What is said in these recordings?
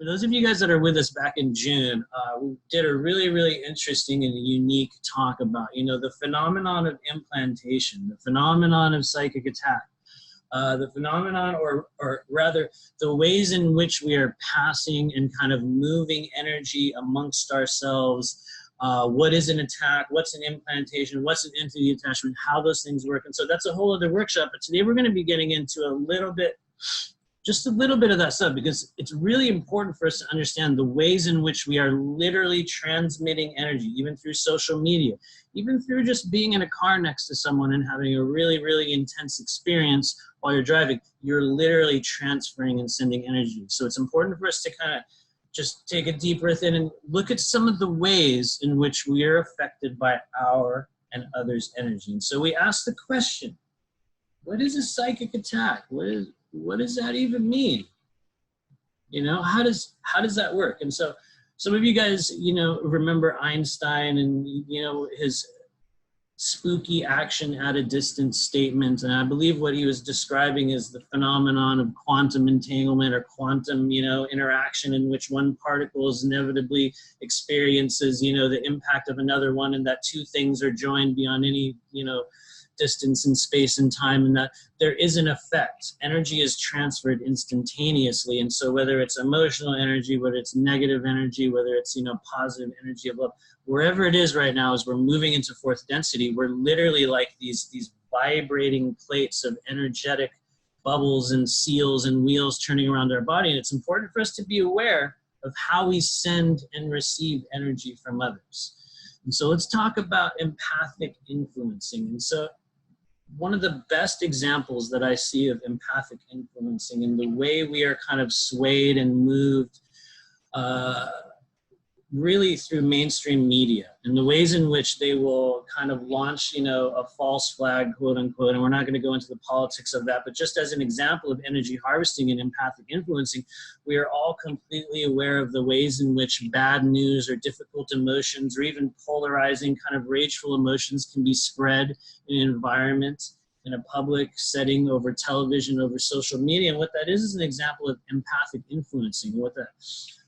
For those of you guys that are with us back in June, we did a really, really interesting and unique talk about, the phenomenon of implantation, the phenomenon of psychic attack, the phenomenon, or rather, the ways in which we are passing and kind of moving energy amongst ourselves. What is an attack? What's an implantation? What's an entity attachment? How those things work. And so that's a whole other workshop. But today we're going to be getting into just a little bit of that stuff, because it's really important for us to understand the ways in which we are literally transmitting energy, even through social media, even through just being in a car next to someone and having a really, really intense experience while you're driving. You're literally transferring and sending energy. So it's important for us to kind of just take a deep breath in and look at some of the ways in which we are affected by our and others' energy. And so we ask the question, what is a psychic attack? What does that even mean? How does that work? And so some of you guys, remember Einstein and, his spooky action at a distance statement. And I believe what he was describing is the phenomenon of quantum entanglement or quantum, interaction, in which one particle is inevitably experiences, the impact of another one, and that two things are joined beyond any, distance in space and time, and that there is an effect. Energy is transferred instantaneously. And so whether it's emotional energy, whether it's negative energy, whether it's, positive energy of love, wherever it is right now, as we're moving into fourth density, we're literally like these vibrating plates of energetic bubbles and seals and wheels turning around our body. And it's important for us to be aware of how we send and receive energy from others. And so let's talk about empathic influencing. And so one of the best examples that I see of empathic influencing and the way we are kind of swayed and moved really through mainstream media, and the ways in which they will kind of launch, a false flag, quote unquote, and we're not going to go into the politics of that, but just as an example of energy harvesting and empathic influencing, we are all completely aware of the ways in which bad news or difficult emotions or even polarizing kind of rageful emotions can be spread in an environment, in a public setting, over television, over social media. And what that is an example of empathic influencing.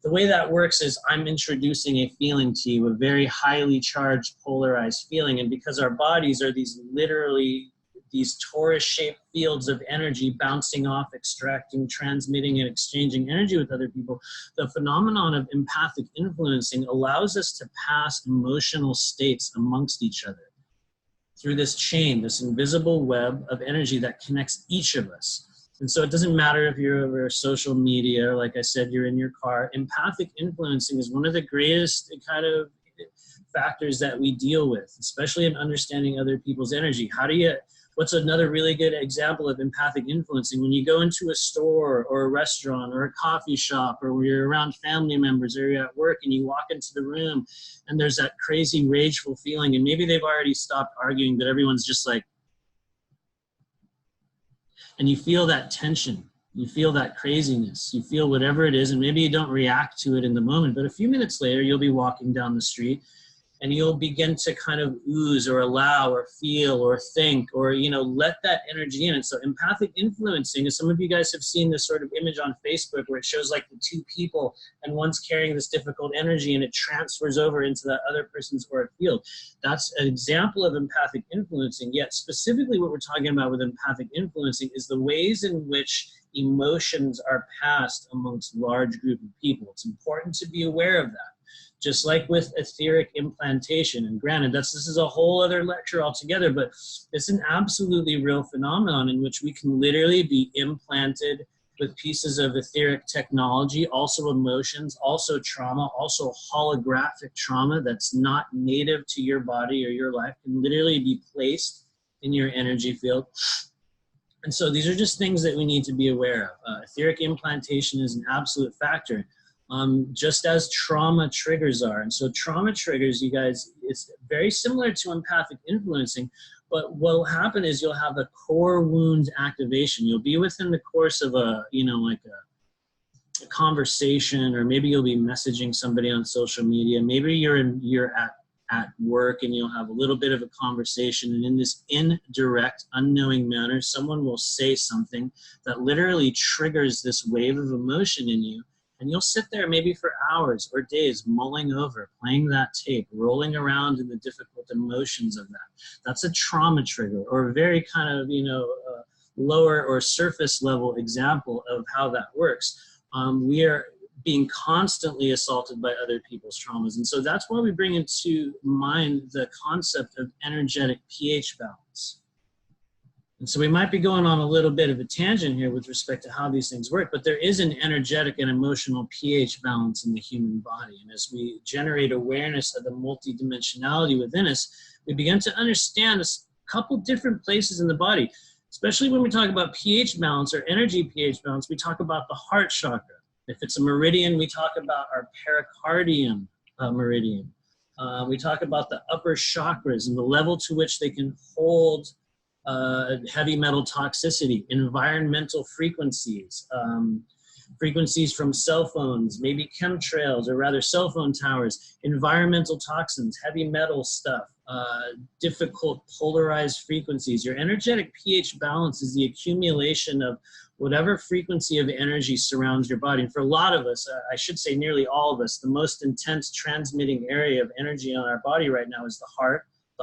The way that works is I'm introducing a feeling to you, a very highly charged, polarized feeling. And because our bodies are these torus-shaped fields of energy bouncing off, extracting, transmitting, and exchanging energy with other people, the phenomenon of empathic influencing allows us to pass emotional states amongst each other through this chain, this invisible web of energy that connects each of us. And so it doesn't matter if you're over social media, or like I said, you're in your car. Empathic influencing is one of the greatest kind of factors that we deal with, especially in understanding other people's energy. What's another really good example of empathic influencing? When you go into a store or a restaurant or a coffee shop, or you're around family members, or you're at work and you walk into the room and there's that crazy rageful feeling, and maybe they've already stopped arguing, but everyone's just like, and you feel that tension, you feel that craziness, you feel whatever it is, and maybe you don't react to it in the moment, but a few minutes later, you'll be walking down the street and you'll begin to kind of ooze or allow or feel or think or, let that energy in. And so empathic influencing, as some of you guys have seen this sort of image on Facebook where it shows like the two people and one's carrying this difficult energy and it transfers over into that other person's auric field. That's an example of empathic influencing. Yet specifically what we're talking about with empathic influencing is the ways in which emotions are passed amongst large group of people. It's important to be aware of that. Just like with etheric implantation, and granted, this is a whole other lecture altogether, but it's an absolutely real phenomenon in which we can literally be implanted with pieces of etheric technology, also emotions, also trauma, also holographic trauma that's not native to your body or your life, can literally be placed in your energy field. And so these are just things that we need to be aware of. Etheric implantation is an absolute factor. Just as trauma triggers are. And so trauma triggers, you guys, it's very similar to empathic influencing, but what will happen is you'll have a core wound activation. You'll be within the course of a conversation, or maybe you'll be messaging somebody on social media. Maybe you're at work and you'll have a little bit of a conversation, and in this indirect, unknowing manner, someone will say something that literally triggers this wave of emotion in you. And you'll sit there maybe for hours or days mulling over, playing that tape, rolling around in the difficult emotions of that. That's a trauma trigger, or a very kind of, lower or surface level example of how that works. We are being constantly assaulted by other people's traumas. And so that's why we bring into mind the concept of energetic pH balance. And so we might be going on a little bit of a tangent here with respect to how these things work, but there is an energetic and emotional pH balance in the human body. And as we generate awareness of the multidimensionality within us, we begin to understand a couple different places in the body. Especially when we talk about pH balance or energy pH balance, we talk about the heart chakra. If it's a meridian, we talk about our pericardium meridian. We talk about the upper chakras and the level to which they can hold heavy metal toxicity, environmental frequencies, frequencies from cell phones, maybe chemtrails, or rather cell phone towers, environmental toxins, heavy metal stuff, difficult polarized frequencies. Your energetic pH balance is the accumulation of whatever frequency of energy surrounds your body. And for a lot of us, I should say nearly all of us, the most intense transmitting area of energy on our body right now is the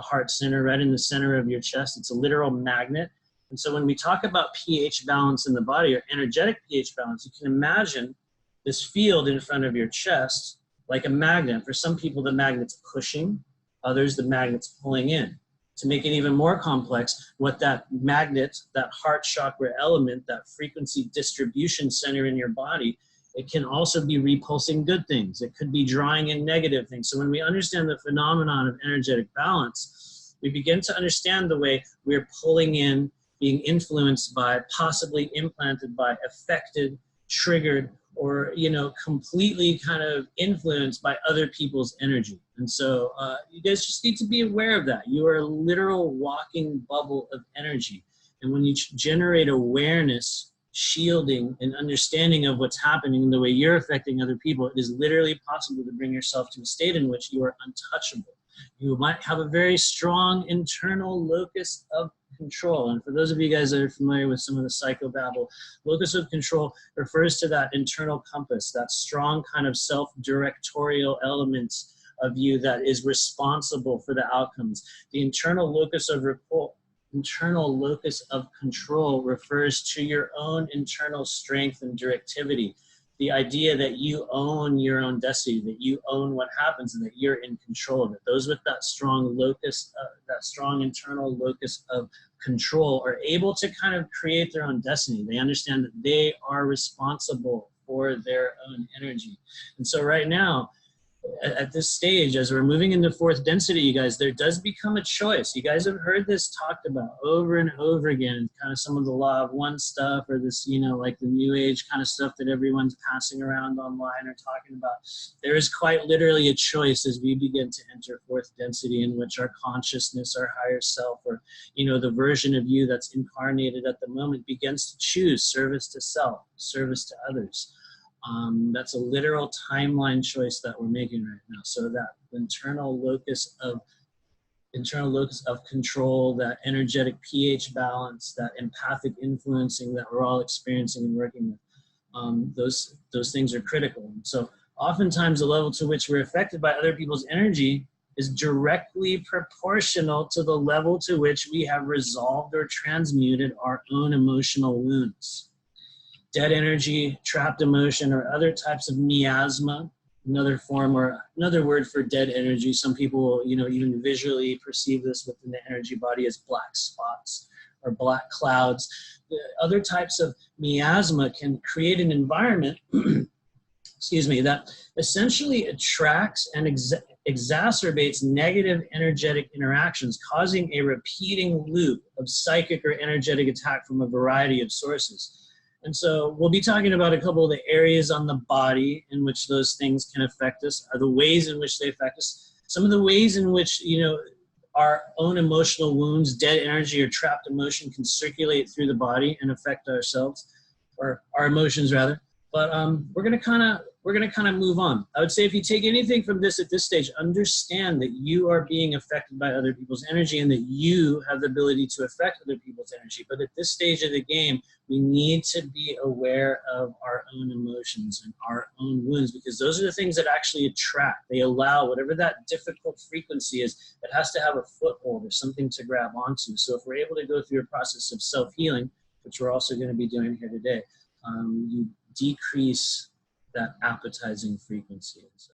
heart center, right in the center of your chest. It's a literal magnet. And so when we talk about pH balance in the body, or energetic pH balance, you can imagine this field in front of your chest like a magnet. For some people, the magnet's pushing, others, the magnet's pulling in. To make it even more complex, what that magnet, that heart chakra element, that frequency distribution center in your body, it can also be repulsing good things. It could be drawing in negative things. So when we understand the phenomenon of energetic balance, we begin to understand the way we're pulling in, being influenced by, possibly implanted by, affected, triggered, or completely kind of influenced by other people's energy. And so you guys just need to be aware of that. You are a literal walking bubble of energy. And when you generate awareness, shielding, and understanding of what's happening and the way you're affecting other people, it is literally possible to bring yourself to a state in which you are untouchable. You might have a very strong internal locus of control. And for those of you guys that are familiar with some of the psychobabble, locus of control refers to that internal compass, that strong kind of self-directorial element of you that is responsible for the outcomes. The internal locus of control refers to your own internal strength and directivity. The idea that you own your own destiny, that you own what happens, and that you're in control of it. Those with that strong locus, that strong internal locus of control are able to kind of create their own destiny. They understand that they are responsible for their own energy. And so right now, at this stage, as we're moving into fourth density, you guys, there does become a choice. You guys have heard this talked about over and over again, kind of some of the law of one stuff, or this, like the new age kind of stuff that everyone's passing around online or talking about. There is quite literally a choice as we begin to enter fourth density, in which our consciousness, our higher self, or, the version of you that's incarnated at the moment begins to choose service to self, service to others. That's a literal timeline choice that we're making right now. So that internal locus of control, that energetic pH balance, that empathic influencing that we're all experiencing and working with, those things are critical. And so oftentimes the level to which we're affected by other people's energy is directly proportional to the level to which we have resolved or transmuted our own emotional wounds. Dead energy, trapped emotion, or other types of miasma, another form or another word for dead energy. Some people, even visually perceive this within the energy body as black spots or black clouds. The other types of miasma can create an environment, that essentially attracts and exacerbates negative energetic interactions, causing a repeating loop of psychic or energetic attack from a variety of sources. And so we'll be talking about a couple of the areas on the body in which those things can affect us, are the ways in which they affect us. Some of the ways in which, our own emotional wounds, dead energy, or trapped emotion can circulate through the body and affect ourselves, or our emotions rather. But we're we're going to kind of move on. I would say if you take anything from this at this stage, understand that you are being affected by other people's energy and that you have the ability to affect other people's energy. But at this stage of the game, we need to be aware of our own emotions and our own wounds, because those are the things that actually attract. They allow whatever that difficult frequency is, it has to have a foothold or something to grab onto. So if we're able to go through a process of self-healing, which we're also going to be doing here today, you decrease that appetizing frequency. So